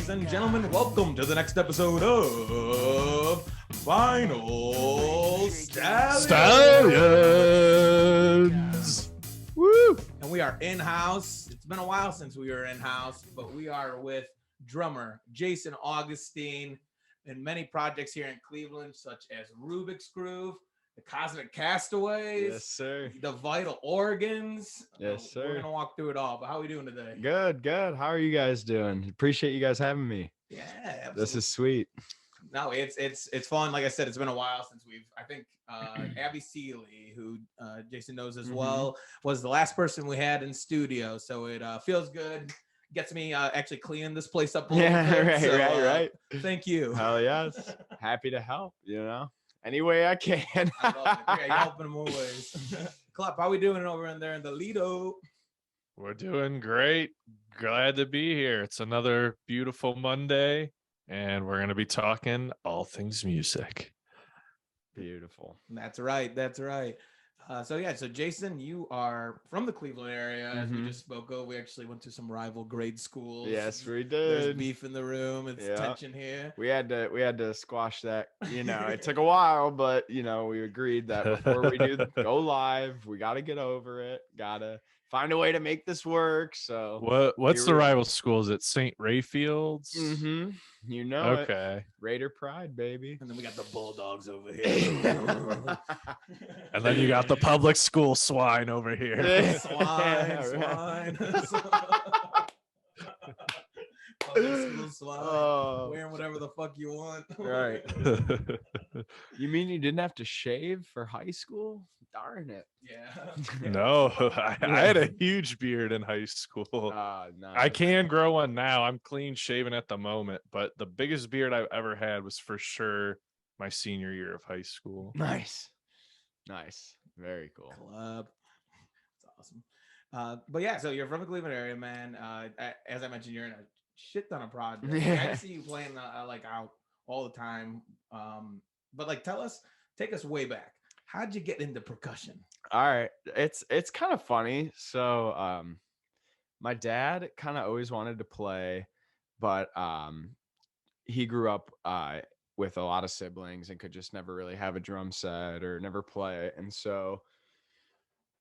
Ladies and gentlemen, welcome to the next episode of Final Stallions. Woo! And we are in-house. It's been a while since we were in-house, but we are with drummer Jason Augustine in many projects here in Cleveland, such as Rubix Groove, the Cosmic Castaways, Yes, sir. the Vital Organs. Yes, sir. We're going to walk through it all, but how are we doing today? Good. How are you guys doing? Appreciate you guys having me. Yeah, absolutely. This is sweet. No, it's fun. Like I said, it's been a while since I think Abby Seeley, who Jason knows as well, was the last person we had in studio. So it feels good. Gets me actually cleaning this place up a little bit. Right. Thank you. Hell yes. Happy to help, any way I can. I love it. Okay, you're helping in more ways. Klep, how we doing over in there in the Lido? We're doing great. Glad to be here. It's another beautiful Monday, and we're going to be talking all things music. Beautiful. That's right. So Jason, you are from the Cleveland area, as we just spoke of. We actually went to some rival grade schools. Yes, we did. There's beef in the room. It's tension here. We had to squash that. It took a while, but we agreed that before we go live, we got to get over it. Got to find a way to make this work. So what's the rival school? Is it St. Rayfield's? Okay. It. Raider Pride, baby. And then we got the Bulldogs over here. And then you got the public school swine over here. Swine. Public school swine. Wearing whatever the fuck you want. Right. You mean you didn't have to shave for high school? Darn it. Yeah. No, I had a huge beard in high school. Nice. I can grow one now. I'm clean shaven at the moment, but the biggest beard I've ever had was for sure my senior year of high school. Nice. Very cool. Club. That's awesome. But yeah, so you're from the Cleveland area, man. As I mentioned, you're in a shit ton of projects. I see you playing out all the time. But take us way back. How'd you get into percussion? All right. It's kind of funny. So my dad kind of always wanted to play, but he grew up with a lot of siblings and could just never really have a drum set or never play. And so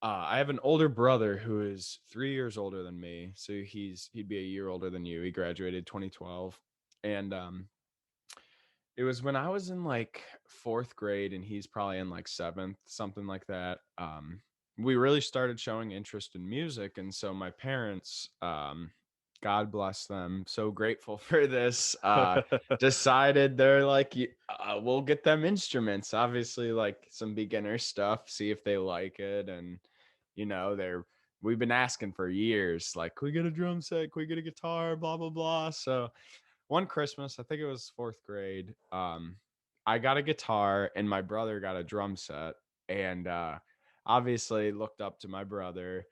I have an older brother who is 3 years older than me. So he'd be a year older than you. He graduated 2012. And it was when I was in like 4th grade and he's probably in like 7th, something like that. We really started showing interest in music. And so my parents, God bless them, so grateful for this, decided they're like, we'll get them instruments, obviously like some beginner stuff, see if they like it. And, we've been asking for years, like, can we get a drum set? Can we get a guitar? Blah, blah, blah. So one Christmas, I think it was 4th grade, I got a guitar and my brother got a drum set, and obviously looked up to my brother.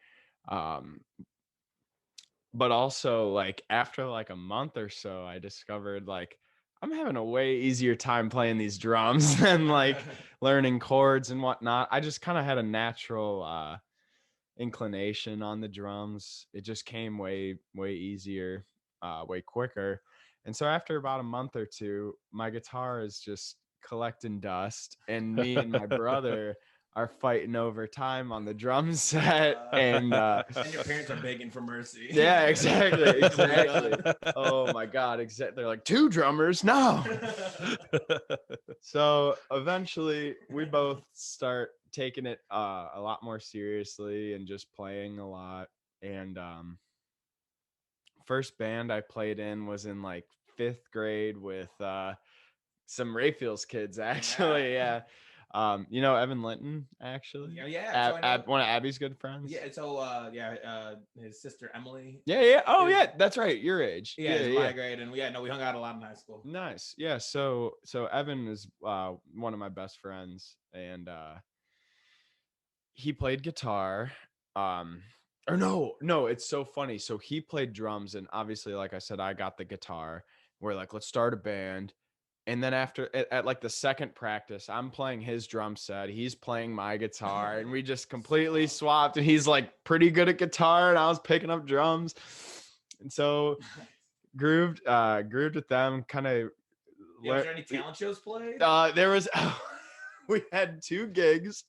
But also like after like a month or so, I discovered like I'm having a way easier time playing these drums than like learning chords and whatnot. I just kind of had a natural inclination on the drums. It just came way easier, way quicker. And so after about a month or two, my guitar is just collecting dust, and me and my brother are fighting over time on the drum set. And your parents are begging for mercy. Yeah, exactly. Oh my God. Exactly. They're like, 2 drummers? No. So eventually we both start taking it a lot more seriously and just playing a lot. And first band I played in was in like 5th grade with some Rayfields kids, actually. Yeah. Evan Linton, actually. Yeah. One of Abby's good friends. Yeah. So his sister Emily. Yeah. Oh yeah, that's right. Your age. Yeah, my grade, and we hung out a lot in high school. Nice. Yeah. So Evan is one of my best friends, and he played guitar. Or no, it's so funny. So he played drums, and obviously, like I said, I got the guitar. We're like, let's start a band. And then after at like the second practice, I'm playing his drum set, he's playing my guitar, and we just completely swapped. And he's like pretty good at guitar, and I was picking up drums. And so grooved with them. Kind of. Yeah, was there any talent shows played? There was. We had 2 gigs.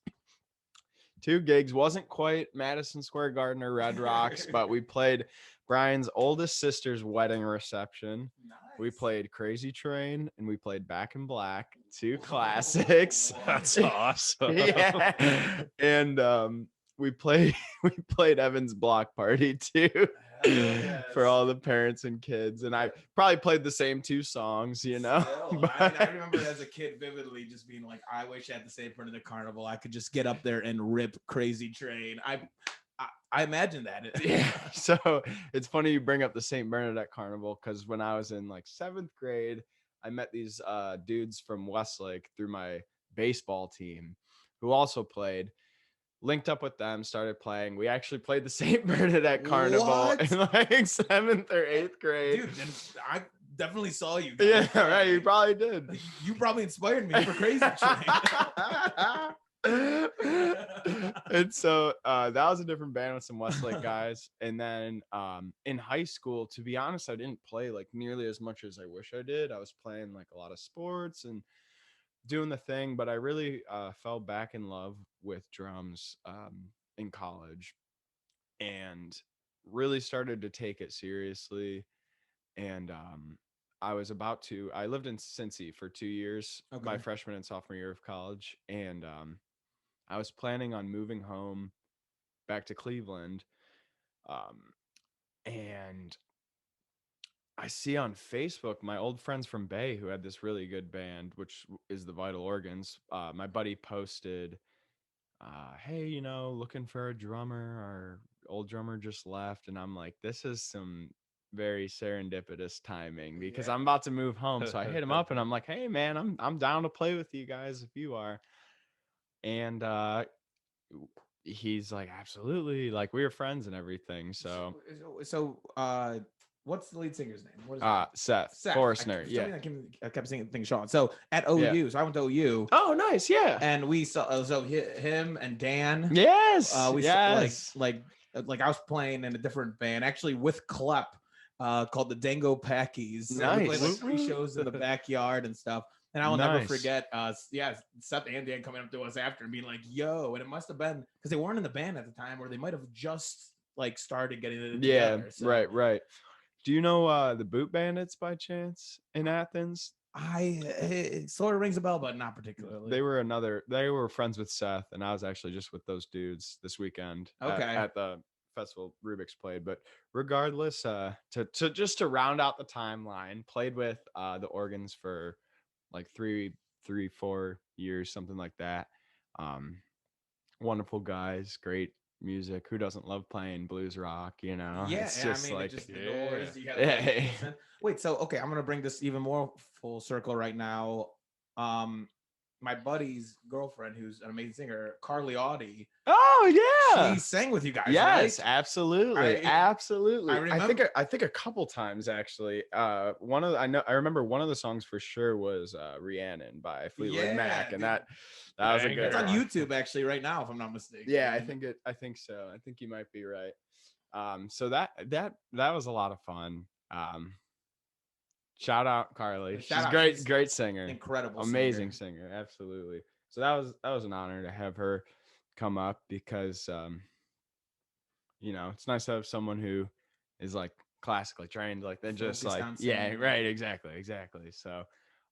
2 gigs. Wasn't quite Madison Square Garden or Red Rocks, but we played Brian's oldest sister's wedding reception. Nice. We played Crazy Train and we played Back in Black, 2 classics. That's awesome. Yeah. And we played Evan's Block Party too. Yes. For all the parents and kids. And I probably played the same 2 songs, you know. Still, But I remember as a kid vividly just being like, I wish at the same front of the carnival I could just get up there and rip Crazy Train. I imagine that. yeah. So it's funny you bring up the St. Bernadette Carnival, because when I was in like 7th grade, I met these dudes from Westlake through my baseball team who also played. Linked up with them, started playing. We actually played the St. Bernadette Carnival What? in like 7th or 8th grade. Dude, then I definitely saw you. Yeah, guys. right. You probably did. You probably inspired me for Crazy Train. And so that was a different band with some Westlake guys. And then in high school, to be honest, I didn't play like nearly as much as I wish I did. I was playing like a lot of sports and doing the thing, but I really fell back in love with drums in college and really started to take it seriously. And I lived in Cincy for 2 years, my Okay. freshman and sophomore year of college. And I was planning on moving home back to Cleveland. And I see on Facebook my old friends from Bay who had this really good band, which is the Vital Organs. My buddy posted, hey, looking for a drummer. Our old drummer just left. And I'm like, this is some very serendipitous timing because I'm about to move home. So I hit him up and I'm like, hey man, I'm down to play with you guys if you are. And he's like, absolutely. Like, we were friends and everything. So what's the lead singer's name? What is Seth Forstner. Yeah. I kept thinking Sean. So at OU, so I went to OU. Oh, nice. Yeah. And we saw him and Dan. Yes. We yes. saw like I was playing in a different band actually with Klep, called the Dango Packies. So we played like 3 shows in the backyard and stuff. And I will never forget, Seth and Dan coming up to us after and being like, yo, and it must have been because they weren't in the band at the time, or they might have just like started getting it together. So. Right. Do you know the Boot Bandits by chance in Athens? It sort of rings a bell, but not particularly. They were friends with Seth, and I was actually just with those dudes this weekend at the festival Rubix played. But regardless, to round out the timeline, played with the organs for like 3-4 years, something like that. Wonderful guys, great music. Who doesn't love playing blues rock? Yeah, it's just like the doors. You gotta wait, so okay, I'm gonna bring this even more full circle right now. My buddy's girlfriend, who's an amazing singer, Carly Audie. Oh yeah, she sang with you guys. Yes, right? Absolutely. I think a couple times actually. I remember one of the songs for sure was Rhiannon by Fleetwood Mac, and that was a good. It's on YouTube actually right now, if I'm not mistaken. Yeah, I think so. I think you might be right. So that was a lot of fun. Shout out Carly. She's great singer. Incredible. Amazing singer. Absolutely. So that was an honor to have her come up because it's nice to have someone who is like classically trained, like they're just like exactly. So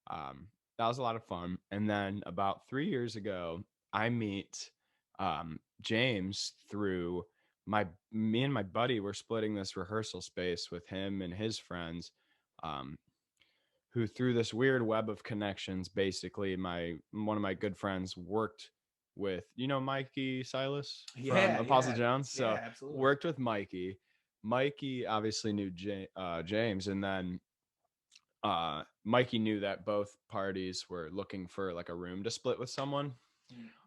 that was a lot of fun. And then about 3 years ago, I meet James through me and my buddy were splitting this rehearsal space with him and his friends, who through this weird web of connections, basically one of my good friends worked with, Mikey Silas from Apostle Jones. So worked with Mikey. Mikey obviously knew James, and then Mikey knew that both parties were looking for like a room to split with someone.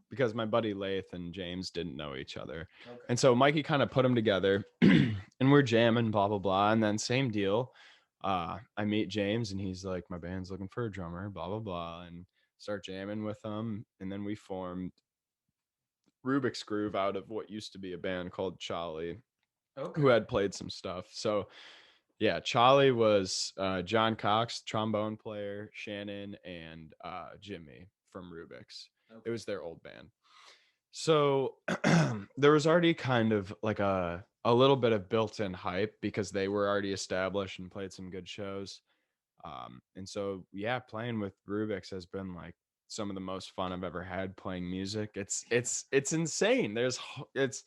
Because my buddy Lath and James didn't know each other. Okay. And so Mikey kind of put them together and we're jamming, blah, blah, blah. And then same deal. I meet James and he's like, my band's looking for a drummer, blah, blah, blah. And start jamming with them. And then we formed Rubix Groove out of what used to be a band called Charlie, who had played some stuff. So Yeah, Charlie was John Cox, trombone player, Shannon, and Jimmy from Rubix. It was their old band. So there was already kind of like a little bit of built-in hype because they were already established and played some good shows. And so yeah, playing with Rubix has been like some of the most fun I've ever had playing music. It's insane. It's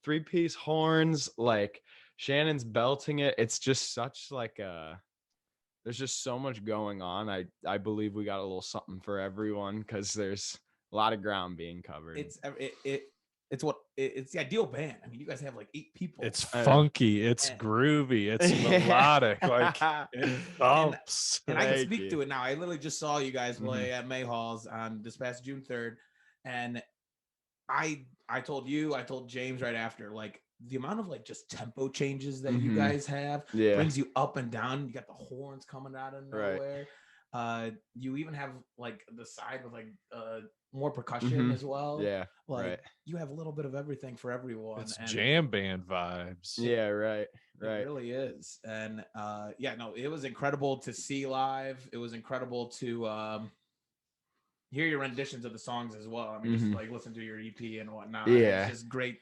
three-piece horns, like Shannon's belting it. It's just such like there's just so much going on. I believe we got a little something for everyone because there's a lot of ground being covered. It's the ideal band. I mean, you guys have like 8 people. It's funky, it's groovy, it's melodic, like it thumps. And I can speak to it now. I literally just saw you guys play at Mayhall's on this past June 3rd, and I told James right after, like, the amount of like just tempo changes that you guys have brings you up and down. You got the horns coming out of nowhere. You even have like the side with like more percussion as well. Like you have a little bit of everything for everyone. It's jam band vibes. Right. It really is. And it was incredible to see live. It was incredible to hear your renditions of the songs as well. I mean, just like listen to your EP and whatnot. It's just great.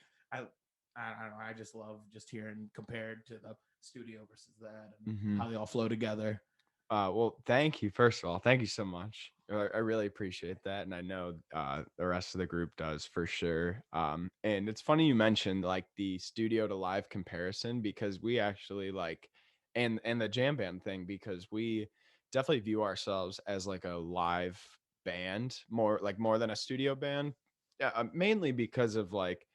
I don't know. I just love just hearing compared to the studio versus that and how they all flow together. Well, thank you. First of all, thank you so much. I really appreciate that. And I know the rest of the group does for sure. And it's funny you mentioned like the studio to live comparison because we actually like, and the jam band thing, because we definitely view ourselves as like a live band, more than a studio band. Mainly because of like,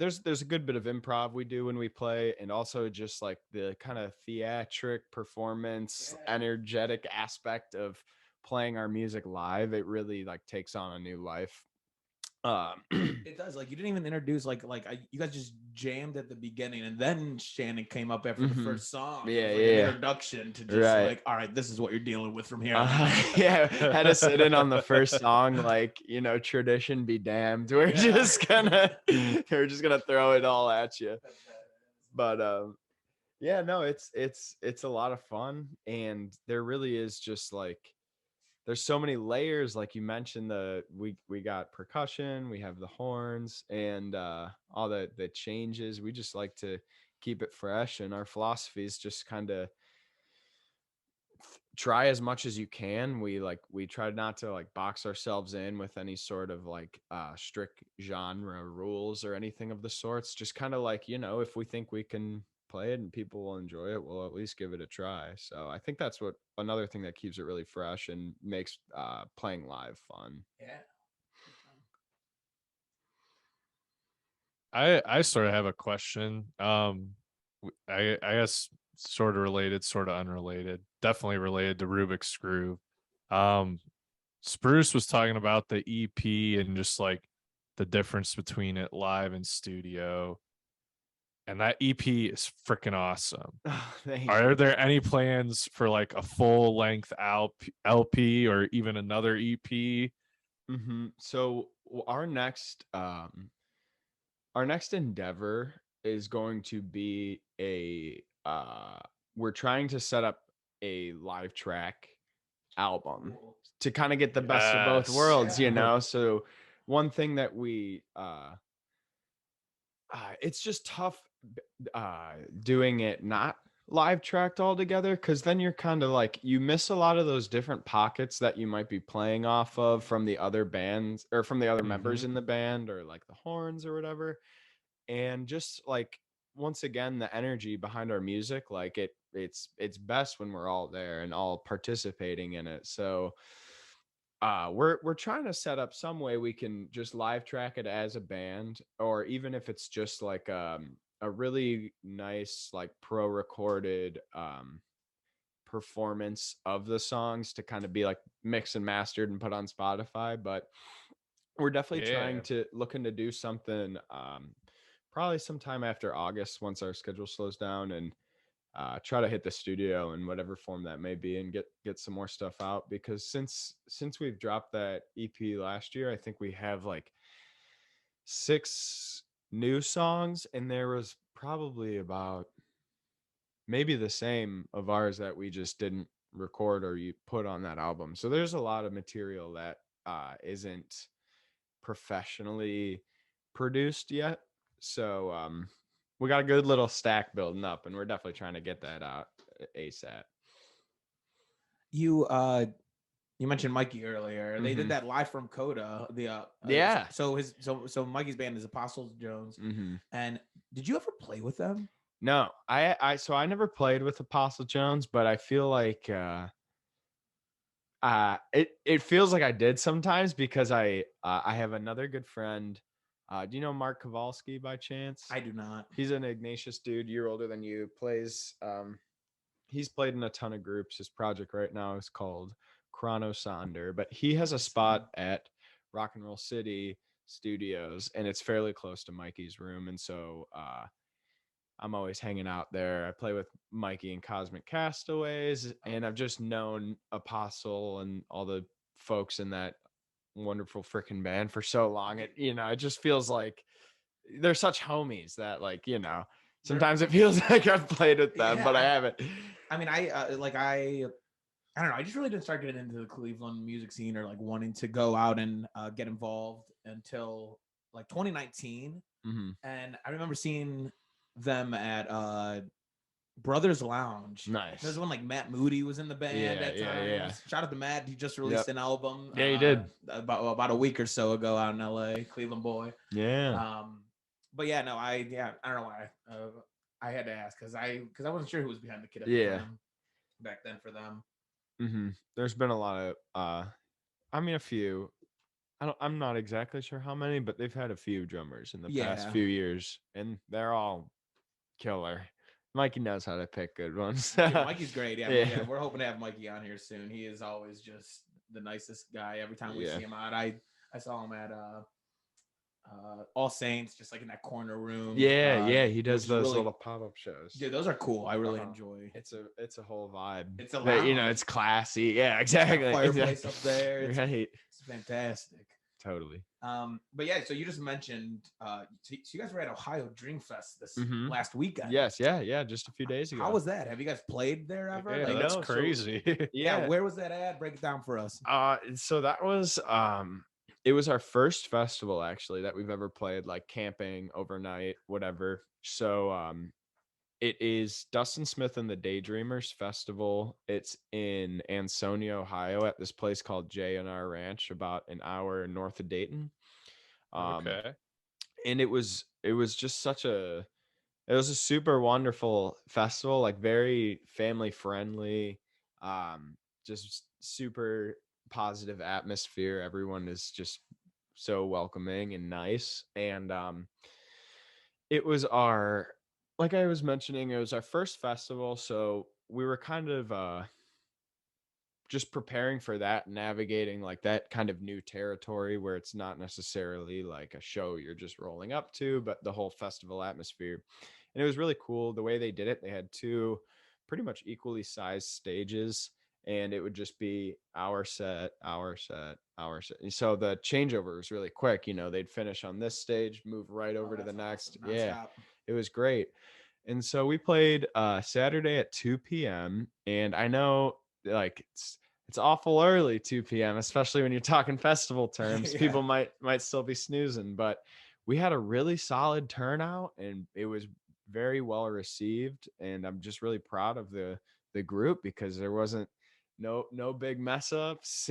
there's a good bit of improv we do when we play, and also just like the kind of theatric performance energetic aspect of playing our music live. It really like takes on a new life. It does. Like you didn't even introduce you guys just jammed at the beginning, and then Shannon came up after the first song. It was like an introduction to just like, all right, this is what you're dealing with from here. Had to sit in on the first song, like, you know, tradition be damned. We're just gonna throw it all at you. But it's a lot of fun, and there really is just like there's so many layers. Like you mentioned, we got percussion, we have the horns, and all the changes. We just like to keep it fresh, and our philosophy is just kind of try as much as you can. We try not to like box ourselves in with any sort of like strict genre rules or anything of the sorts. Just kind of like, you know, if we think we can play it and people will enjoy it, we'll at least give it a try. So I think that's what another thing that keeps it really fresh and makes playing live fun. I sort of have a question. I guess sort of related, sort of unrelated. Definitely related to Rubik's Groove. Spruce was talking about the EP and just like the difference between it live and studio. And that EP is freaking awesome. Are there any plans for like a full length LP or even another EP? So our next endeavor is going to be we're trying to set up a live track album to kind of get the best of both worlds, you know. So one thing that we it's just tough doing it not live tracked all together, because then you're kind of like you miss a lot of those different pockets that you might be playing off of from the other bands or from the other members in the band, or like the horns or whatever. And just like once again, the energy behind our music, like it's best when we're all there and all participating in it. So we're trying to set up some way we can just live track it as a band, or even if it's just like a really nice like pro recorded performance of the songs to kind of be like mixed and mastered and put on Spotify. But we're definitely trying to looking to do something probably sometime after August, once our schedule slows down, and try to hit the studio in whatever form that may be, and get some more stuff out. Because since we've dropped that EP last year, I think we have like 6 new songs, and there was probably about maybe the same of ours that we just didn't record or you put on that album. So there's a lot of material that isn't professionally produced yet. So we got a good little stack building up, and we're definitely trying to get that out ASAP. You mentioned Mikey earlier. They did that live from Coda. Yeah. So Mikey's band is Apostles Jones. And did you ever play with them? No, I never played with Apostle Jones, but I feel like it feels like I did sometimes because I have another good friend. Do you know Mark Kowalski by chance? I do not. He's an Ignatius dude, year older than you. Plays he's played in a ton of groups. His project right now is called Chrono Sonder, but he has a spot at Rock and Roll City Studios, and it's fairly close to Mikey's room, and so I'm always hanging out there. I play with Mikey and Cosmic Castaways, and I've just known Apostle and all the folks in that wonderful freaking band for so long. It just feels like they're such homies that, like, sometimes it feels like I've played with them, but I haven't. I mean, I don't know. I just really didn't start getting into the Cleveland music scene or like wanting to go out and get involved until like 2019. And I remember seeing them at Brothers Lounge. Nice. There's one like Matt Moody was in the band at times. Yeah. Shout out to Matt. He just released an album. Yeah, he did about a week or so ago out in LA. Cleveland boy. Yeah. But yeah, no, I don't know why. I had to ask because I wasn't sure who was behind the kid at the time back then for them. There's been a lot of a few. I'm not exactly sure how many, but they've had a few drummers in the past few years, and they're all killer. Mikey knows how to pick good ones. Mikey's great. Yeah, we're hoping to have Mikey on here soon. He is always just the nicest guy. Every time we see him out, I saw him at All Saints, just like in that corner room. He does those little pop-up shows. Dude, those are cool. I really enjoy. It's a whole vibe. It's a lounge. It's classy. Yeah, exactly. Fireplace up there. It's fantastic. Totally. But yeah, so you just mentioned so you guys were at Ohio Dream Fest this last weekend. Yes, yeah, just a few days ago. How was that? Have you guys played there ever? Yeah, that's crazy. So, where was that at? Break it down for us. So that was it was our first festival actually that we've ever played, like camping overnight, whatever. So it is Dustin Smith and the Daydreamers Festival. It's in Ansonia, Ohio, at this place called J&R Ranch, about an hour north of Dayton. Okay. And it was just it was a super wonderful festival, like very family friendly, just super positive atmosphere. Everyone is just so welcoming and nice. And it was like I was mentioning, it was our first festival, so we were kind of just preparing for that, navigating like that kind of new territory where it's not necessarily like a show you're just rolling up to, but the whole festival atmosphere. And it was really cool the way they did it. They had two pretty much equally sized stages, and it would just be our set. And so the changeover was really quick. They'd finish on this stage, move right over to the next. Awesome. Yeah, it was great. And so we played Saturday at 2 p.m. And I know like it's awful early 2 p.m., especially when you're talking festival terms. People might still be snoozing, but we had a really solid turnout and it was very well received. And I'm just really proud of the group because there wasn't no big mess ups.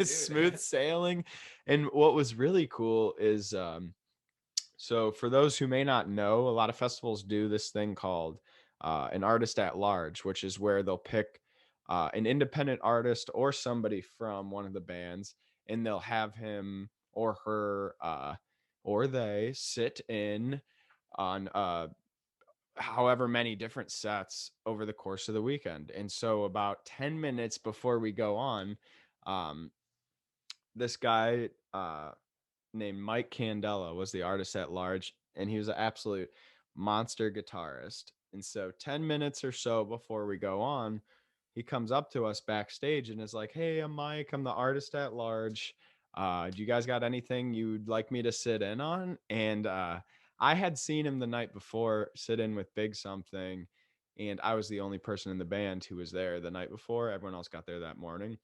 Smooth sailing. And what was really cool is so for those who may not know, a lot of festivals do this thing called an artist at large, which is where they'll pick an independent artist or somebody from one of the bands, and they'll have him or her or they sit in on however many different sets over the course of the weekend. And so about 10 minutes before we go on, this guy named Mike Candela was the artist at large, and he was an absolute monster guitarist. And so 10 minutes or so before we go on, he comes up to us backstage and is like, "Hey, I'm Mike. I'm the artist at large. Do you guys got anything you'd like me to sit in on?" And I had seen him the night before sit in with Big Something, and I was the only person in the band who was there the night before. Everyone else got there that morning.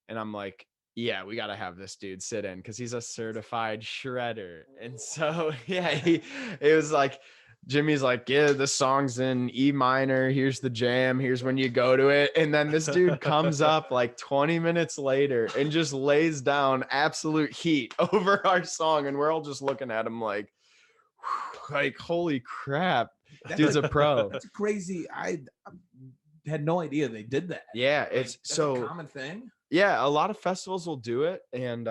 And I'm like, yeah, we got to have this dude sit in because he's a certified shredder. And so, yeah, it was like, Jimmy's like, yeah, this song's in E minor. Here's the jam. Here's when you go to it. And then this dude comes up like 20 minutes later and just lays down absolute heat over our song. And we're all just looking at him like, holy crap. Dude's a pro. That's crazy. I had no idea they did that. Yeah, Like, it's that's so a common thing. Yeah, a lot of festivals will do it, and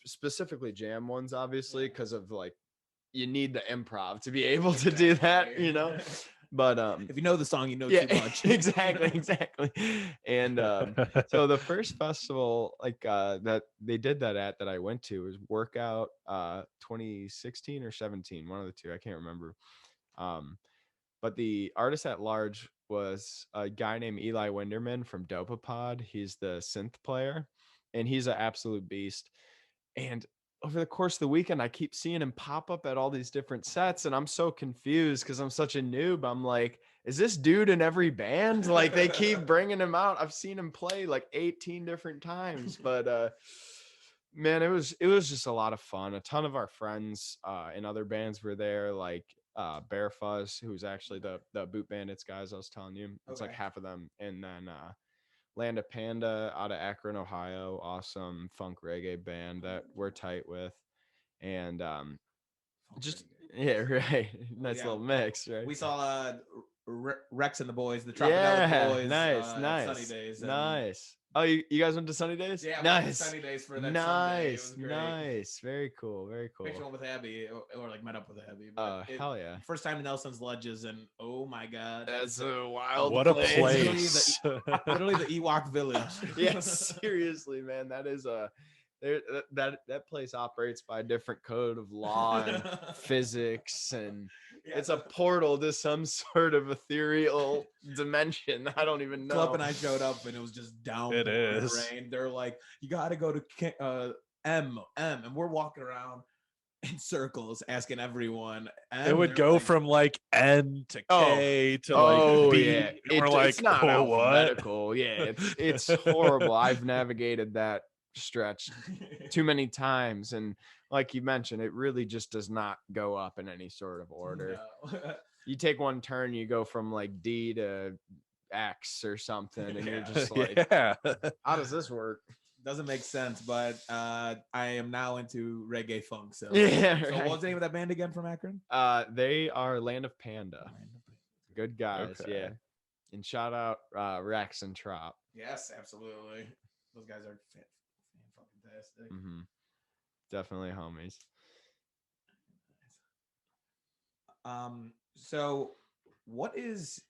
specifically jam ones, obviously, because of like you need the improv to be able to do that, you know. But if you know the song, you know yeah, too much. exactly. And so the first festival like that they did that at that I went to was Workout 2016 or 17, one of the two, I can't remember. But the artist at large was a guy named Eli Winderman from Dopapod. He's the synth player, and he's an absolute beast. And over the course of the weekend, I keep seeing him pop up at all these different sets, and I'm so confused because I'm such a noob. I'm like, is this dude in every band? Like, they keep bringing him out. I've seen him play like 18 different times, but man, it was just a lot of fun. A ton of our friends in other bands were there, like Bear Fuzz, who's actually the Boot Bandits guys I was telling you. It's like half of them. And then Land of Panda out of Akron, Ohio, awesome funk reggae band that we're tight with. And just yeah, right. Nice little mix, right? We saw Rex and the boys, the Tropicana boys. Nice. Sunny Days. Nice. Oh, you guys went to Sunny Days? Yeah, nice. Sunny Days for that Sunday. Nice. Very cool. Picture one with Abby, or like met up with Abby. Oh, hell yeah. First time in Nelson's Ledges, and oh my god, that's a wild what place. a place. Literally the Ewok village. Yeah, seriously, man. That is that place operates by a different code of law and physics, and it's a portal to some sort of ethereal dimension. I don't even know. Klep and I showed up, and it was just down. It is. Rain. They're like, you got to go to M, and we're walking around in circles asking everyone. It would go like, from like N to K to like B. Yeah. We're like, it's not alphabetical. What? Yeah, it's horrible. I've navigated that stretch too many times, and like you mentioned, it really just does not go up in any sort of order. No. You take one turn, you go from like D to X or something, and you're just like, how does this work? Doesn't make sense, but I am now into reggae funk. So yeah. So what's the name of that band again from Akron? They are Land of Panda. Good guys, yeah. And shout out Rex and Trop. Yes, absolutely. Those guys are fantastic. Mm-hmm. Definitely homies. So what is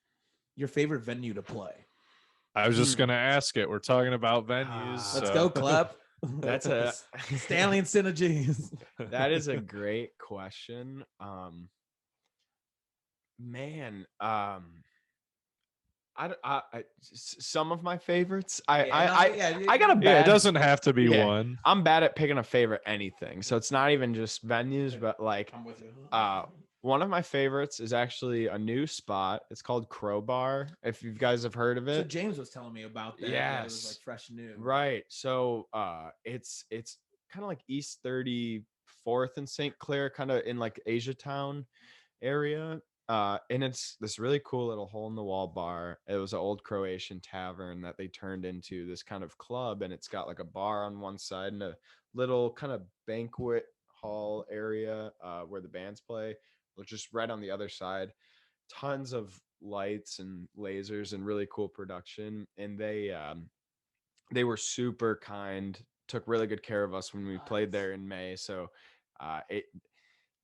your favorite venue to play? I was just gonna ask it. We're talking about venues. Let's go, Klep. That's a Stanley and Synergies. That is a great question. Man, some of my favorites. I got a bad. Yeah, it doesn't have to be one. I'm bad at picking a favorite anything, so it's not even just venues, but like, I'm with you. One of my favorites is actually a new spot. It's called Crowbar. If you guys have heard of it. So James was telling me about that. Yes. It was like fresh new. Right. So it's kind of like East 34th and St. Clair, kind of in like Asia Town area. And it's this really cool little hole in the wall bar. It was an old Croatian tavern that they turned into this kind of club, and it's got like a bar on one side and a little kind of banquet hall area where the bands play, just right on the other side. Tons of lights and lasers and really cool production, and they were super kind, took really good care of us when we played there in May. So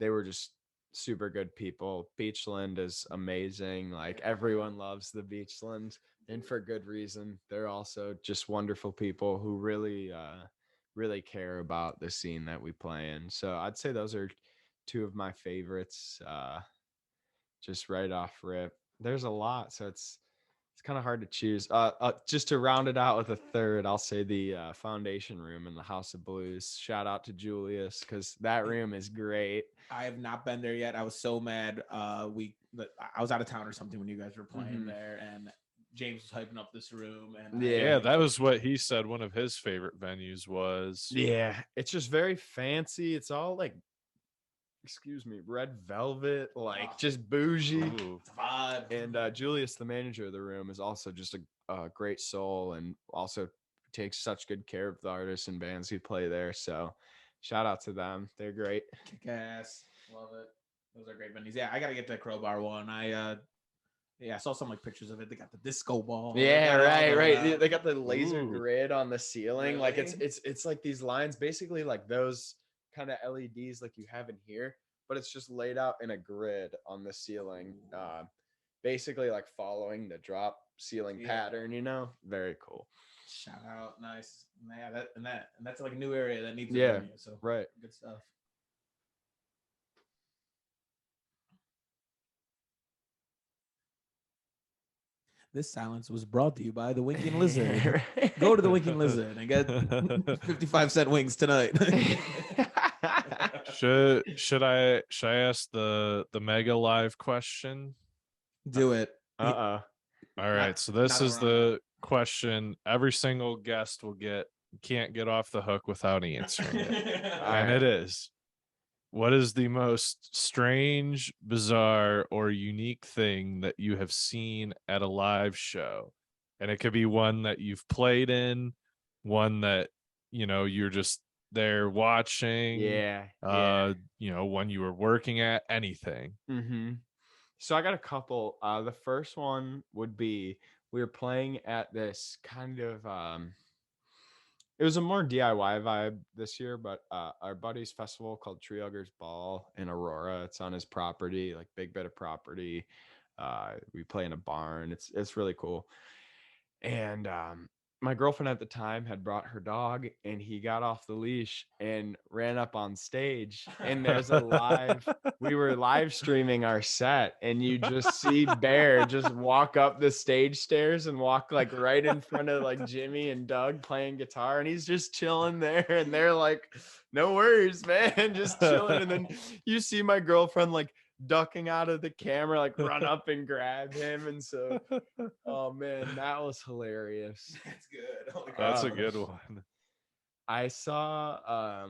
they were just super good people. Beachland is amazing. Like, everyone loves the Beachland, and for good reason. They're also just wonderful people who really care about the scene that we play in. So I'd say those are two of my favorites, just right off rip. There's a lot, so it's kind of hard to choose. Just to round it out with a third, I'll say the Foundation Room in the House of Blues. Shout out to Julius, because that room is great. I have not been there yet. I was so mad. We I was out of town or something when you guys were playing there, and James was hyping up this room, and Yeah, that was what he said one of his favorite venues was. Yeah, it's just very fancy. It's all like, excuse me, red velvet, like just bougie. Ooh. It's a vibe. And Julius, the manager of the room, is also just a great soul, and also takes such good care of the artists and bands who play there. So shout out to them. They're great. Kick ass. Love it. Those are great venues. Yeah, I gotta get the Crowbar one. I saw some like pictures of it. They got the disco ball. Yeah, got right. They got the laser Ooh. grid on the ceiling. Like Really? it's like these lines, basically like those kind of LEDs like you have in here, but it's just laid out in a grid on the ceiling. Basically like following the drop ceiling pattern, you know? Very cool. Shout out, nice. Yeah, that's like a new area that needs a Yeah, venue. So right. good stuff. This silence was brought to you by the Winking Lizard. Go to the Winking Lizard and get 55-cent wings tonight. Should I ask the Mega Live question? Do it. All right, so this is the question every single guest will get. Can't get off the hook without answering it. And it is, what is the most strange, bizarre, or unique thing that you have seen at a live show? And it could be one that you've played in, one that, you know, you're just there watching. Yeah. You know, when you were working at, anything. So I got a couple. The first one would be, we were playing at this kind of it was a more DIY vibe this year, but our buddy's festival called Tree Huggers Ball in Aurora. It's on his property, like big bit of property. We play in a barn. It's really cool. And my girlfriend at the time had brought her dog, and he got off the leash and ran up on stage. And there's we were live streaming our set, and you just see Bear just walk up the stage stairs and walk like right in front of like Jimmy and Doug playing guitar, and he's just chilling there, and they're like, no worries, man, just chilling. And then you see my girlfriend like ducking out of the camera, like run up and grab him. And so, oh man, that was hilarious. That's good. Oh, That's a good one. I saw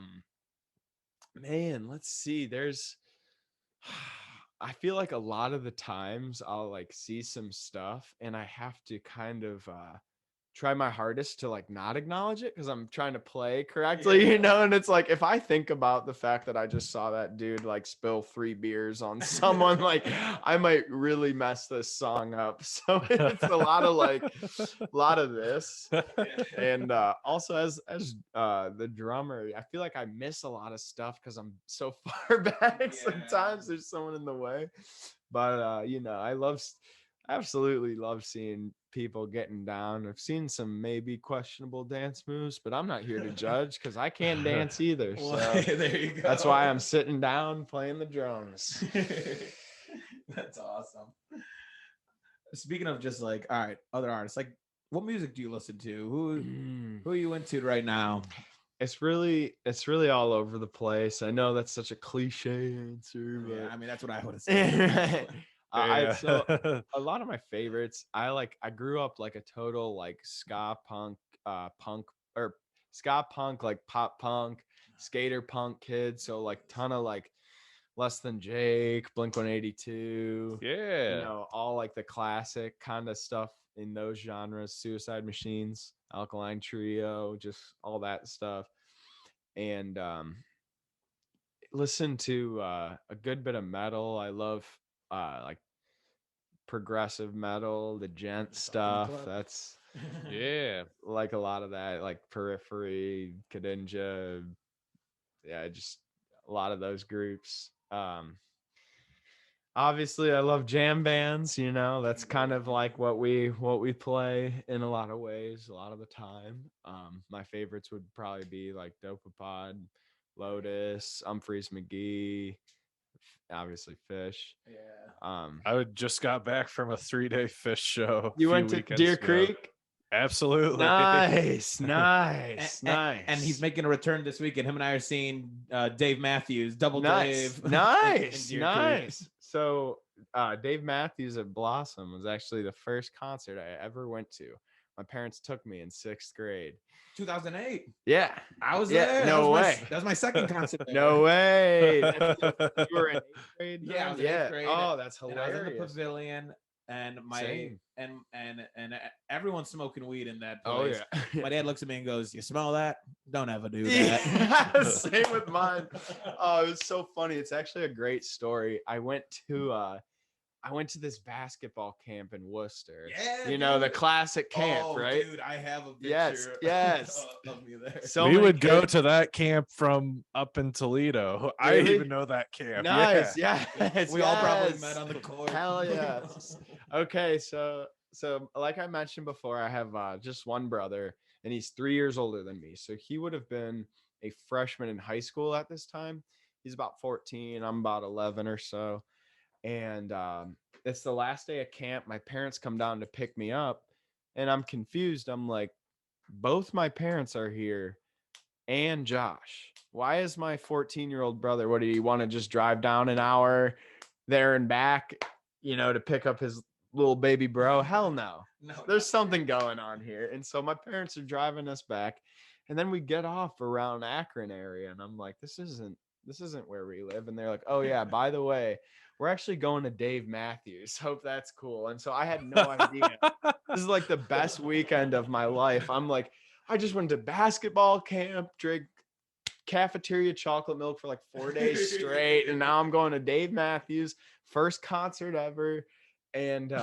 man, let's see, I feel like a lot of the times I'll like see some stuff and I have to kind of try my hardest to like not acknowledge it because I'm trying to play correctly, you know. And it's like, if I think about the fact that I just saw that dude like spill 3 beers on someone, like I might really mess this song up. So it's a lot of this. And also as the drummer, I feel like I miss a lot of stuff because I'm so far back. Sometimes there's someone in the way, but you know, I absolutely love seeing people getting down. I've seen some maybe questionable dance moves, but I'm not here to judge because I can't dance either. So there you go. That's why I'm sitting down playing the drums. That's awesome. Speaking of just like, all right, other artists, like what music do you listen to? Who are you into right now? It's really all over the place. I know that's such a cliche answer, but yeah, I mean that's what I would have said. So a lot of my favorites, I grew up like a total like ska punk, ska punk, like pop punk, skater punk kid. So like ton of like Less Than Jake, Blink-182, Yeah, you know, all like the classic kind of stuff in those genres. Suicide Machines, Alkaline Trio, just all that stuff. And listen to a good bit of metal. I love like progressive metal, the gent stuff. That's yeah, like a lot of that, like Periphery, Kadinja. Yeah, just a lot of those groups. Obviously I love jam bands, you know, that's kind of like what we play in a lot of ways, a lot of the time. My favorites would probably be like Dopapod, Lotus, Humphreys McGee, obviously Fish. Yeah. I just got back from a 3-day Fish show. You went to Deer Creek? Absolutely. Nice. And he's making a return this weekend. Him and I are seeing Dave Matthews, Double Dave. Dave. Nice. So Dave Matthews at Blossom was actually the first concert I ever went to. My parents took me in 6th grade. 2008. Yeah. I was there. No way. That was my second concert. No way. You were in 8th grade? Yeah, I was then? in 8th grade. Oh, that's And I was hilarious. in the pavilion, and Same. and everyone's smoking weed in that Oh, place. yeah. My dad looks at me and goes, "You smell that? Don't ever do that." Yeah, same with mine. Oh, it was so funny. It's actually a great story. I went to this basketball camp in Worcester. Yeah, you know, the dude. classic camp, right? Dude, I have a picture Yes. of me there. So we many would go kids. to that camp from up in Toledo. I Really? even know that camp. Nice. Yeah. Yes. We all probably yes. met on the court. Hell yes. Okay, so like I mentioned before, I have just one brother, and he's 3 years older than me. So he would have been a freshman in high school at this time. He's about 14. I'm about 11 or so. And it's the last day of camp. My parents come down to pick me up, and I'm confused. I'm like, both my parents are here and Josh. Why is my 14-year-old brother? What, did he want to just drive down an hour there and back, to pick up his little baby bro? Hell no. There's something going on here. And so my parents are driving us back, and then we get off around Akron area, and I'm like, this isn't where we live. And they're like, oh yeah, by the way, we're actually going to Dave Matthews. Hope that's cool. And so I had no idea. This is like the best weekend of my life. I'm like, I just went to basketball camp, drank cafeteria chocolate milk for like 4 days straight, and now I'm going to Dave Matthews, first concert ever. And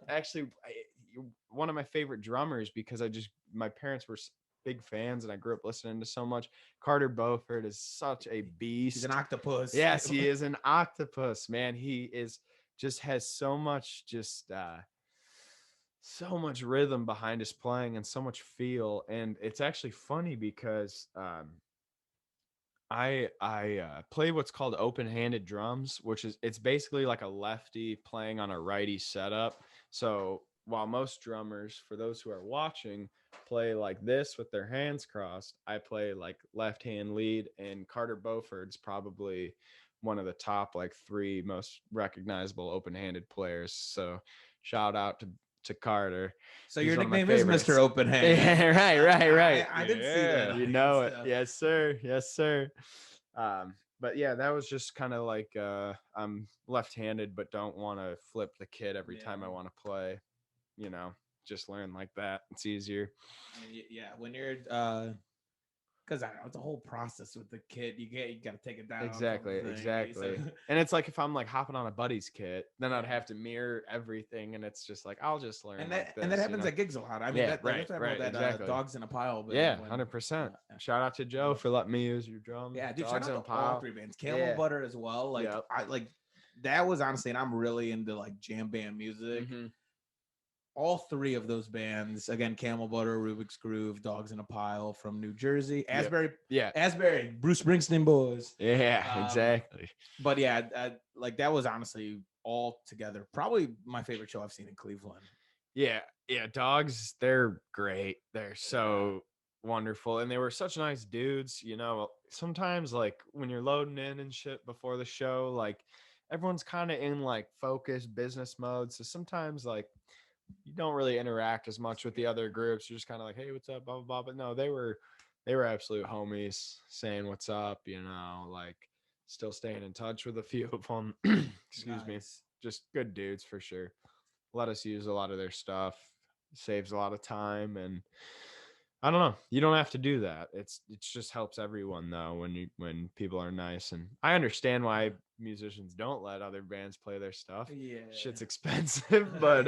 actually, one of my favorite drummers, because my parents were big fans, and I grew up listening to so much. Carter Beauford is such a beast. He's an octopus. Yes, he is an octopus, man. He has so much so much rhythm behind his playing and so much feel. And it's actually funny because I play what's called open-handed drums, it's basically like a lefty playing on a righty setup. So while most drummers, for those who are watching, play like this with their hands crossed, I play like left hand lead. And Carter Beauford's probably one of the top like 3 most recognizable open-handed players. So shout out to Carter. So He's your one of my nickname is favorites. Mr. Open Hand. Yeah, right. I didn't see that. You know it. Yes, sir. But yeah, that was just kind of like I'm left-handed, but don't want to flip the kit every time I want to play. Just learn like that. It's easier. Yeah, when you're because I don't know, it's a whole process with the kit. You got to take it down. Exactly. So, And it's like if I'm like hopping on a buddy's kit, then I'd have to mirror everything, and it's just like I'll just learn. and like that happens at gigs a lot. I mean, exactly. Dogs in a Pile. Yeah, 100%. Shout out to Joe for letting me use your drum. Yeah, dude. Dogs Shout in a out to Pile. all 3 bands. Camel Butter as well. Like I like that was honestly, and I'm really into like jam band music. Mm-hmm. All 3 of those bands, again, Camel Butter, Rubik's Groove, Dogs in a Pile from New Jersey, Asbury, Bruce Springsteen boys. Yeah, exactly. But yeah, like that was honestly all together probably my favorite show I've seen in Cleveland. Yeah, Dogs, they're great. They're so wonderful, and they were such nice dudes. Sometimes like when you're loading in and shit before the show, like everyone's kind of in like focused business mode, so sometimes like you don't really interact as much with the other groups. You're just kind of like, hey, what's up, blah blah blah. But no, they were absolute homies, saying what's up, like still staying in touch with a few of them. Excuse me. Just good dudes for sure. Let us use a lot of their stuff. Saves a lot of time, and I don't know. You don't have to do that. It just helps everyone though when people are nice. And I understand why musicians don't let other bands play their stuff. Yeah, shit's expensive, but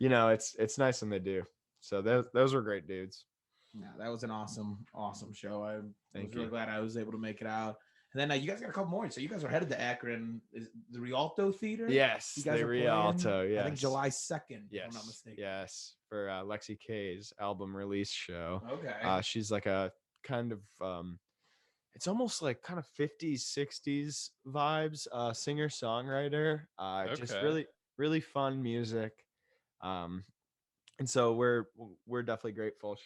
it's nice when they do. So those were great dudes. Yeah, that was an awesome show. I was really you. glad I was able to make it out. And then you guys got a couple more. So you guys are headed to Akron. Is the Rialto Theater? Yes, you guys the are Rialto. playing, Yes, I think July 2nd. Yes, if I'm not mistaken. Yes, for Lexi K's album release show. Okay. She's like a kind of it's almost like kind of 50s 60s vibes, singer songwriter, just really really fun music, and so we're definitely grateful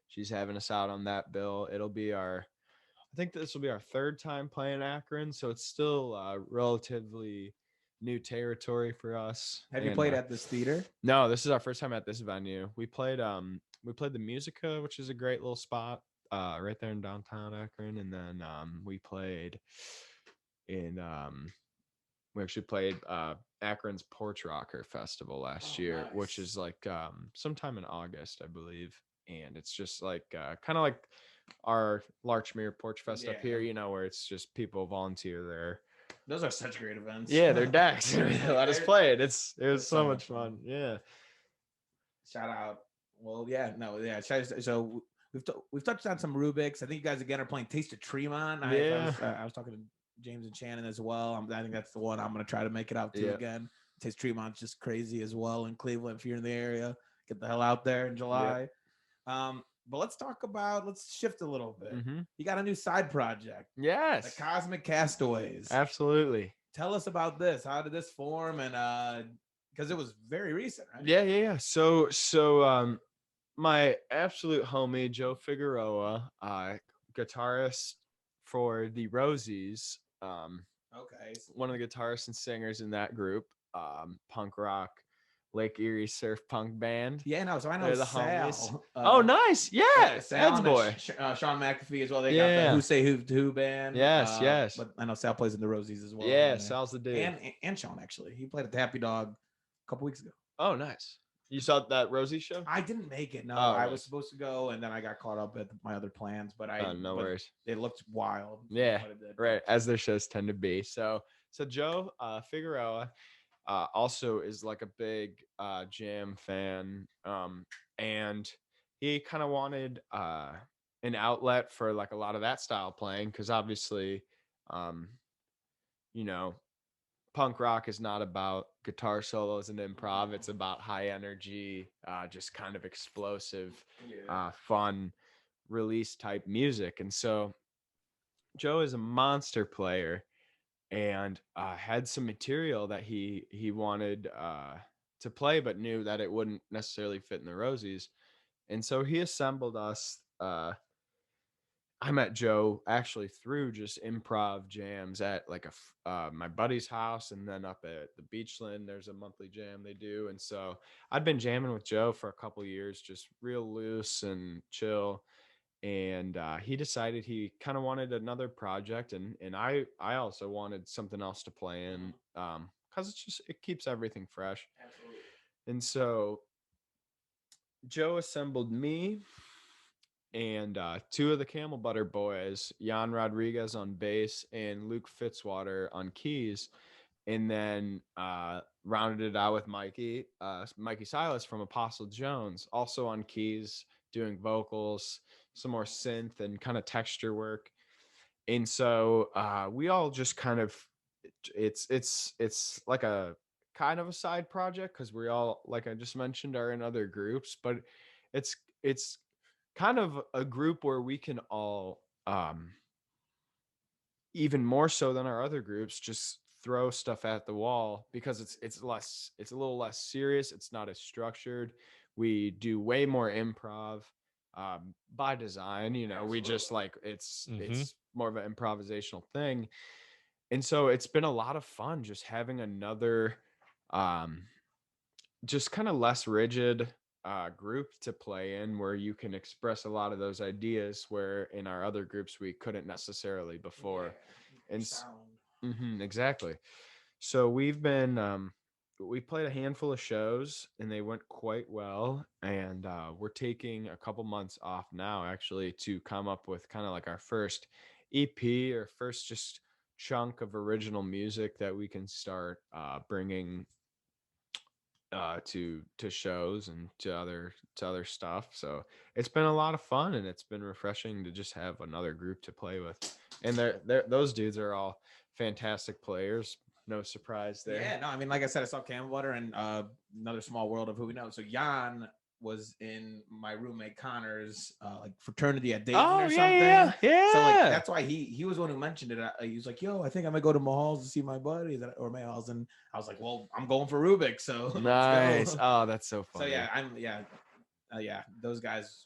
she's having us out on that bill. I think this will be our 3rd time playing Akron, so it's still relatively new territory for us. Have you And, played at this theater? No, this is our first time at this venue. We played the Musica, which is a great little spot right there in downtown Akron, and then we played in we actually played Akron's Porch Rocker Festival last year, which Nice. is like sometime in August, I believe. And it's just like kind of like our Larchmere Porch Fest up here, you know, where it's just people volunteer there. Those are such great events. Yeah, they're decks. Let us play it. It was so much fun. Yeah. Shout out. Well, yeah, no, yeah. So we've touched on some Rubix. I think you guys again are playing Taste of Tremont. I was talking to James and Shannon as well. I think that's the one I'm going to try to make it out to again. Taste of Tremont's just crazy as well in Cleveland. If you're in the area, get the hell out there in July. But let's shift a little bit. You got a new side project. Yes. The Cosmic Castaways. Absolutely. Tell us about this. How did this form? And because it was very recent, right? Yeah. So my absolute homie Joe Figueroa, guitarist for the Rosies, one of the guitarists and singers in that group, punk rock, Lake Erie surf punk band. Yeah, no. So I know the Sal. homies. Oh, nice. Yeah, Sal boy. Sean McAfee as well. They got the Who Say Who band. Yes. But I know Sal plays in the Rosies as well. Yeah, Sal's the dude. And Sean actually. He played at the Happy Dog a couple weeks ago. Oh, nice. You saw that Rosie show? I didn't make it. No, I was supposed to go, and then I got caught up with my other plans. But no worries. It looked wild. Yeah, right. As their shows tend to be. So Joe Figueroa also is like a big jam fan, and he kind of wanted an outlet for like a lot of that style playing, because obviously, you know, punk rock is not about guitar solos and improv. It's about high energy, just kind of explosive, fun release type music. And so Joe is a monster player and had some material that he wanted to play, but knew that it wouldn't necessarily fit in the Rosies. And so he assembled us. I met Joe actually through just improv jams at like my buddy's house, and then up at the Beachland, there's a monthly jam they do. And so I'd been jamming with Joe for a couple years, just real loose and chill. And he decided he kind of wanted another project, and I also wanted something else to play in, because it keeps everything fresh. Absolutely. And so Joe assembled me and two of the Camel Butter boys, Jan Rodriguez on bass and Luke Fitzwater on keys, and then rounded it out with Mikey Silas from Apostle Jones, also on keys, doing vocals, some more synth and kind of texture work. And so we all just kind of, it's like a kind of a side project, because we all, like I just mentioned, are in other groups, but it's kind of a group where we can all, even more so than our other groups, just throw stuff at the wall, because it's a little less serious. It's not as structured. We do way more improv by design. You know, we just like it's more of an improvisational thing. And so it's been a lot of fun just having another just kind of less rigid group to play in, where you can express a lot of those ideas where in our other groups we couldn't necessarily before. And exactly. So we've been we played a handful of shows and they went quite well, and we're taking a couple months off now actually to come up with kind of like our first EP, or first just chunk of original music that we can start bringing to shows and to other stuff. So it's been a lot of fun, and it's been refreshing to just have another group to play with. And those dudes are all fantastic players. No surprise there. Yeah, no, I mean, like I said, I saw Camel Butter and Another Small World of Who We Know. So Jan was in my roommate Connor's like fraternity at Dayton or something. Yeah. So like that's why he was the one who mentioned it. He was like, "Yo, I think I might go to Mahal's to see my buddies or Mahal's," and I was like, "Well, I'm going for Rubik." So nice. Oh, that's so fun. So yeah, those guys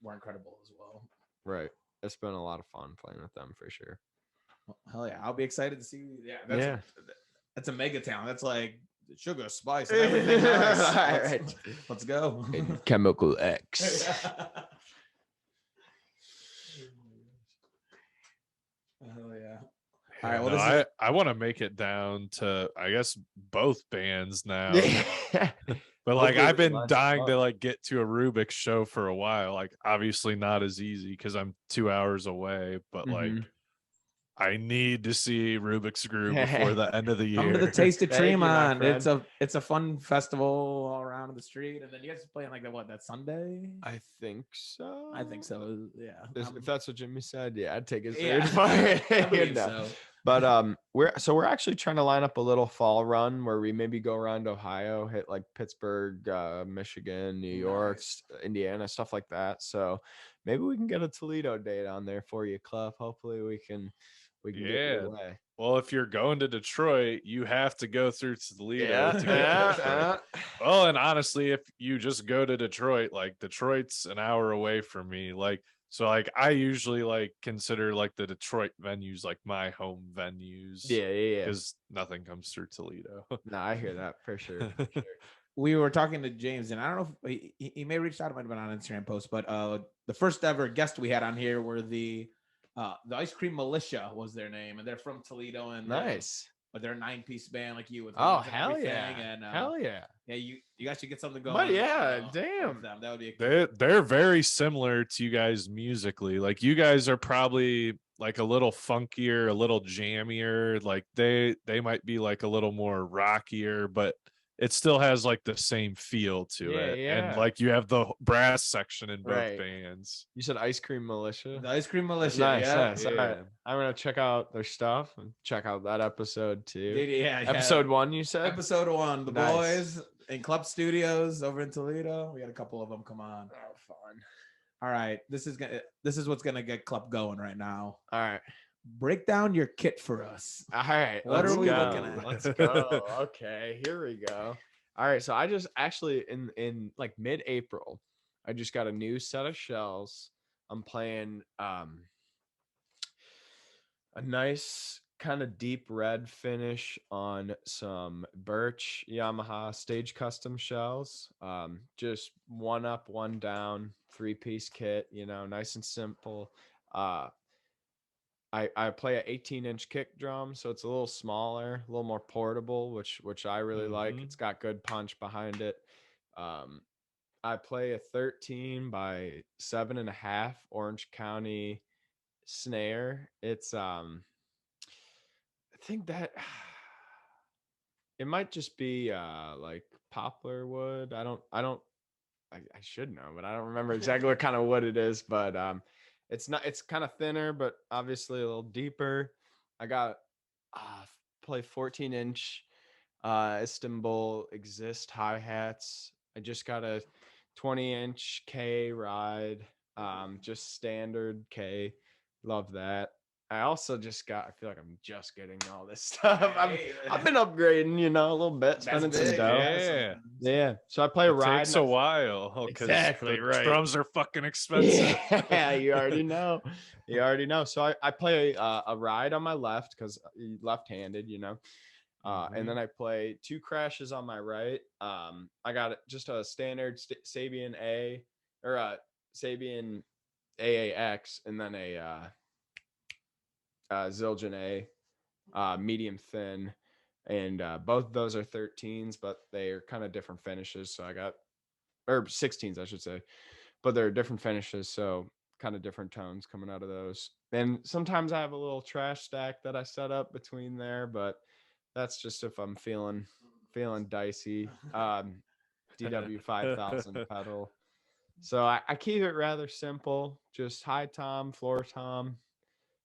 were incredible as well. Right. It's been a lot of fun playing with them for sure. Well, hell yeah, I'll be excited to see. Yeah, That's a mega town. That's like sugar, spice, and everything. Nice. Right. Let's go. And Chemical X. Oh yeah. Yeah, All right. Well, no, this is I want to make it down to, I guess, both bands now. But like Hopefully I've we been line some dying to up. like get to a Rubik's show for a while. Like obviously not as easy because I'm 2 hours away, but like Mhm. I need to see Rubik's Groove before the end of the come to the year. Taste of Thank you, my Tremont. It's a fun festival all around the street, and then you guys playing like that Sunday? I think so. I think so. Yeah. If that's what Jimmy said, yeah, I'd take his Yeah. word for I it. believe You know. so. But we're actually trying to line up a little fall run where we maybe go around Ohio, hit like Pittsburgh, Michigan, New York, Nice. Indiana, stuff like that. So maybe we can get a Toledo date on there for you, Clef. Hopefully we can get Yeah. your way. Well, if you're going to Detroit, you have to go through Toledo to get to yeah, Detroit. Well, and honestly, if you just go to Detroit, like Detroit's an hour away from me. Like, so like I usually like consider like the Detroit venues like my home venues. yeah. Because nothing comes through Toledo. No, I hear that for sure. We were talking to James, and I don't know if he may have reached out, it might have been on an Instagram post, but the first ever guest we had on here were the Ice Cream Militia was their name, and they're from Toledo, and Nice. but they're a 9-piece band like you with Oh, horns and hell everything, yeah. and Hell yeah. yeah, you guys should get something going. But yeah, with damn. them. That would be a They're very similar to you guys musically. Like you guys are probably like a little funkier, a little jammier. Like they might be like a little more rockier, but it still has like the same feel to it. Yeah. And like you have the brass section in both Right. bands. You said Ice Cream Militia? the Ice Cream Militia. Nice, Yeah, nice. All Yeah. right. I'm gonna check out their stuff and check out that episode too. yeah. Episode 1, you said? Episode 1, the Nice. boys in Klep Studios over in Toledo. We got a couple of them. Come on. Oh, fun. All right, this is what's gonna get Klep going right now. All right. Break down your kit for us. All right. What let's are we go. looking at? Let's go. Okay, here we go. All right. So I just actually in like mid-April, I just got a new set of shells. I'm playing a nice kind of deep red finish on some Birch Yamaha stage custom shells. Just one up, one down, 3-piece kit, nice and simple. I play an 18-inch kick drum, so it's a little smaller, a little more portable, which I really like. It's got good punch behind it. I play a 13 by 7.5 Orange County snare. It's I think that it might just be like poplar wood. I should know, but I don't remember exactly what kind of wood it is, but it's kind of thinner, but obviously a little deeper. I got play 14-inch Istanbul Exist hi-hats. I just got a 20-inch K ride, just standard K. Love that. I also I feel like I'm just getting all this stuff. I've been upgrading, a little bit, spending some dough. Yeah. So I play a ride. Takes a while because Exactly, the right. drums are fucking expensive. Yeah, you already know. So I play a ride on my left because left-handed, and then I play 2 crashes on my right. I got just a standard Sabian A or a Sabian AAX, and then a Zildjian A, medium thin, and both of those are 13s, but they are kind of different finishes. So I got, or 16s, I should say, but they're different finishes, so kind of different tones coming out of those. And sometimes I have a little trash stack that I set up between there, but that's just if I'm feeling dicey. DW 5000 pedal. So I keep it rather simple, just high tom, floor tom,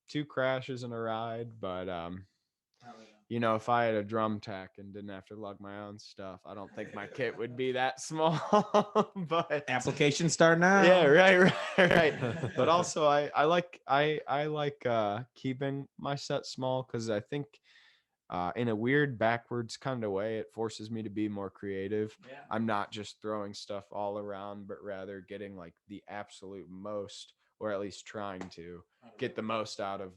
2 crashes and a ride. But if I had a drum tech and didn't have to lug my own stuff, I don't think my kit would be that small. But application start now. Yeah, right. But also I like keeping my set small because I think in a weird backwards kind of way, it forces me to be more creative. Yeah. I'm not just throwing stuff all around, but rather getting like the absolute most, or at least trying to get the most out of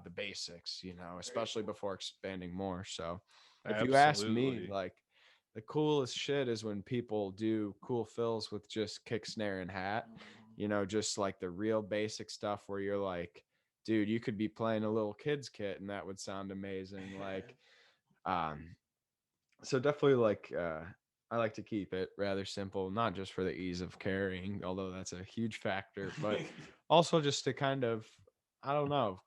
the basics, especially before expanding more. So if you ask me, like the coolest shit is when people do cool fills with just kick, snare, and hat. You know, just like the real basic stuff where you're like, dude, you could be playing a little kid's kit and that would sound amazing. Like, so definitely like, I like to keep it rather simple, not just for the ease of carrying, although that's a huge factor, but also just to kind of, I don't know,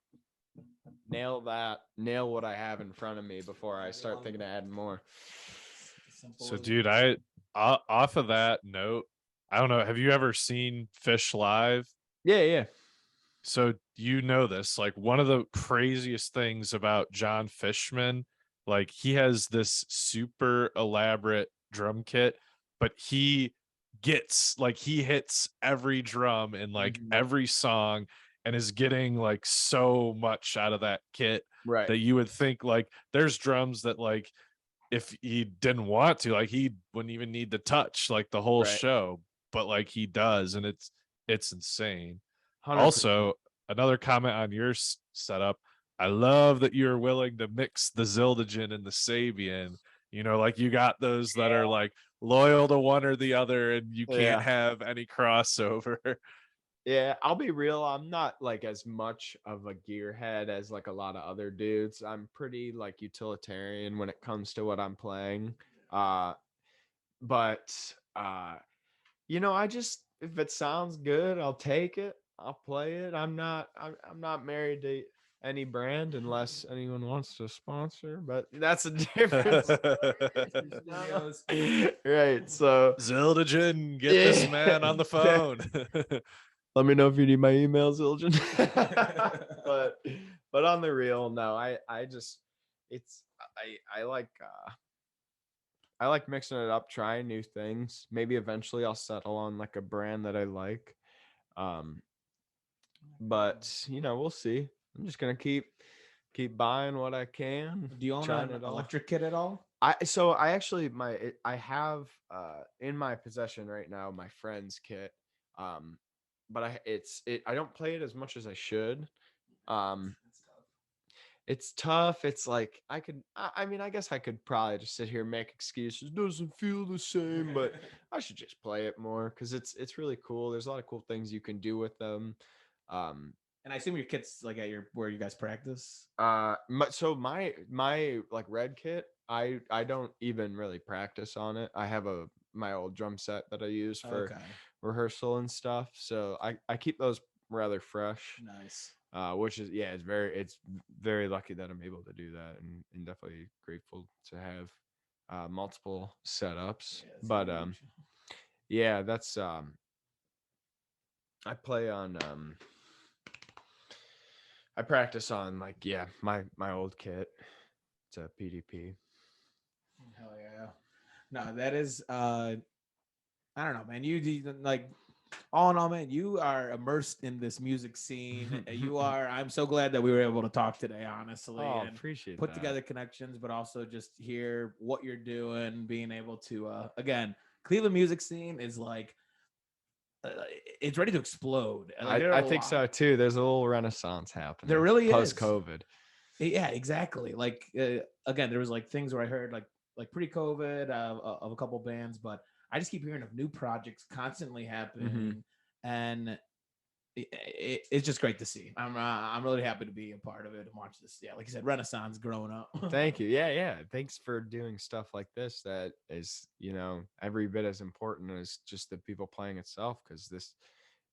nail what I have in front of me before I start thinking of adding more. So, dude, off of that note, I don't know. Have you ever seen Fish live? Yeah. So you know this, like one of the craziest things about John Fishman, like he has this super elaborate drum kit, but he hits every drum in like every song and is getting like so much out of that kit Right. that you would think like there's drums that like if he didn't want to, like he wouldn't even need to touch like the whole show, but like he does, and it's insane. 100%. Also, another comment on your setup. I love that you're willing to mix the Zildjian and the Sabian. You know, like you got those that are like loyal to one or the other, and you can't have any crossover. Yeah, I'll be real. I'm not like as much of a gearhead as like a lot of other dudes. I'm pretty like utilitarian when it comes to what I'm playing. But you know, I just, if it sounds good, I'll take it. I'll play it. I'm not married to any brand unless anyone wants to sponsor, but that's a difference. Right. So Zildjian, get this man on the phone. Let me know if you need my email, Zildjian. but on the real, no, I just, it's, I like mixing it up, trying new things. Maybe eventually I'll settle on like a brand that I like. But you know, we'll see. I'm just gonna keep buying what I can. Do you own an electric kit at all? I actually I have in my possession right now my friend's kit. But I don't play it as much as I should. It's tough. It's like I mean, I guess I could probably just sit here and make excuses. Doesn't feel the same, but I should just play it more because it's really cool. There's a lot of cool things you can do with them. And I assume your kit's like at where you guys practice. So my like red kit, I don't even really practice on it. I have my old drum set that I use for rehearsal and stuff. So I keep those rather fresh. Nice. Which is it's very lucky that I'm able to do that, and definitely grateful to have multiple setups. But yeah, that's I play on I practice on like my old kit. It's a PDP. Hell yeah. No, that is I don't know, man. You like all in all, man, you are immersed in this music scene. I'm so glad that we were able to talk today, honestly. And appreciate put together connections, but also just hear what you're doing, being able to again, Cleveland music scene is like it's ready to explode. Like, I think so too. There's a little renaissance happening. There really post-COVID. Yeah, exactly. Like again, there was like things where I heard like pre-COVID of a couple bands, but I just keep hearing of new projects constantly happening, and it's just great to see. I'm really happy to be a part of it and watch this. Yeah, like you said, Renaissance growing up. Thank you. Yeah. Thanks for doing stuff like this that is, you know, every bit as important as just the people playing itself, because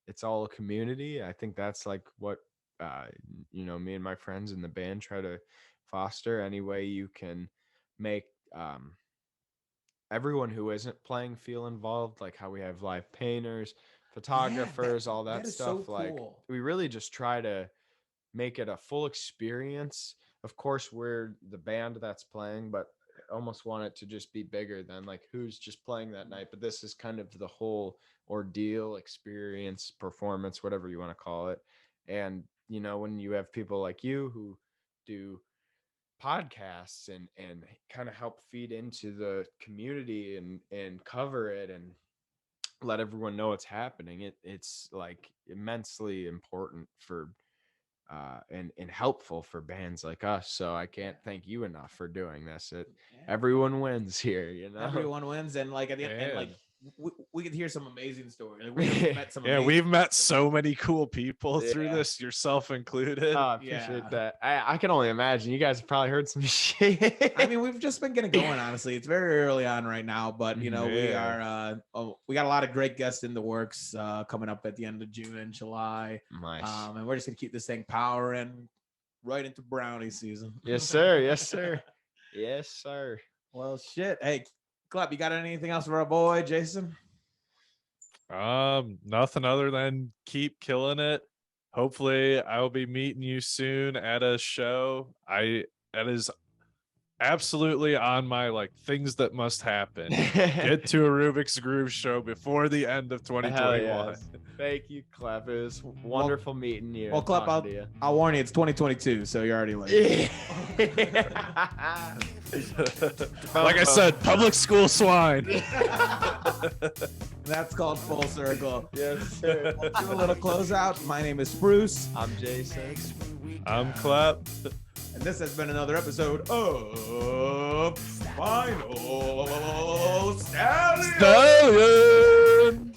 it's all a community. I think that's like what you know, me and my friends in the band try to foster. Any way you can make everyone who isn't playing feel involved, like how we have live painters, photographers, all that stuff. So like we really just try to make it a full experience. Of course, we're the band that's playing, but I almost want it to just be bigger than like who's just playing that night. But this is kind of the whole ordeal, experience, performance, whatever you want to call it. And you know, when you have people like you who do podcasts and kind of help feed into the community and cover it and let everyone know what's happening, it's like immensely important for and helpful for bands like us. So I can't thank you enough for doing this. Everyone wins here, you know. Everyone wins, and like at the end, and like we could hear some amazing stories. Like, we've met some. Yeah, we've met so many cool people through Yeah. this, yourself included. I appreciate that. I can only imagine you guys have probably heard some shit. I mean, we've just been getting going. Honestly, it's very early on right now, but you know, we Yeah. are. We got a lot of great guests in the works coming up at the end of June and July. Nice. And we're just gonna keep this thing powering right into brownie season. Yes, sir. Yes, sir. Yes, sir. Well, shit. Hey, Klep, you got anything else for our boy Jason? Nothing other than keep killing it. Hopefully I will be meeting you soon at a show. That is absolutely on my like things that must happen. Get to a Rubik's Groove show before the end of 2021. Yes. Thank you, Klep. It was wonderful meeting you. Well, Klep, I'll warn you, it's 2022, so you're already late. Like I said, public school swine. That's called full circle. Yes, sir. We'll do a little closeout. My name is Spruce. I'm Jason. I'm Klep. And this has been another episode of Final Stallions. Stallions.